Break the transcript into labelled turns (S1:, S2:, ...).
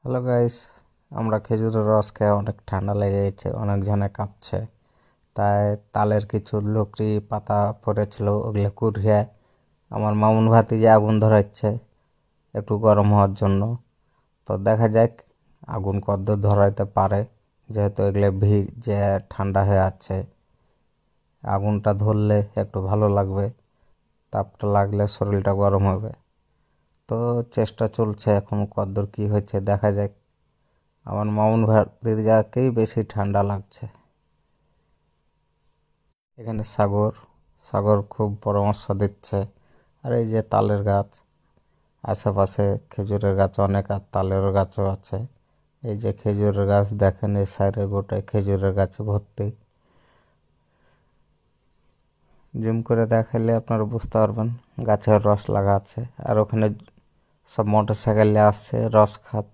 S1: Hello guys, আমরা খেজুরের রস খেয়ে অনেক ঠান্ডা লেগে গেছে, অনেকজনে কাঁপছে। তাই তালের কিছু লকড়ি পাতা পড়েছিল, ওগুলো কুড়িয়ে আমার মামুন ভাতিজে আগুন ধরাচ্ছে একটু গরম হওয়ার জন্য। তো দেখা যাক আগুন কতদূর ধরাইতে পারে, যেহেতু এগুলো ভিড় যে ঠান্ডা হয়ে আছে। আগুনটা ধরলে একটু ভালো লাগবে, তাপটা লাগলে শরীরটা গরম হবে। তো চেষ্টা চলছে, এখন কতদূর কি হচ্ছে দেখা যাক। আমার মামুন ভাতিজাকেই বেশি ঠান্ডা লাগছে। এখানে সাগর সাগর খুব পরামর্শ দিচ্ছে। আর এই যে তালের গাছ, আশেপাশে খেজুরের গাছ অনেক, আর তালের গাছও আছে। এই যে খেজুরের গাছ দেখেন, এই সাইডে গোটায় খেজুরের গাছে ভর্তি। জুম করে দেখাইলে আপনারা বুঝতে পারবেন গাছের রস লাগা আছে। আর ওখানে সব মোটর সাইকেলে আসছে রস খাত।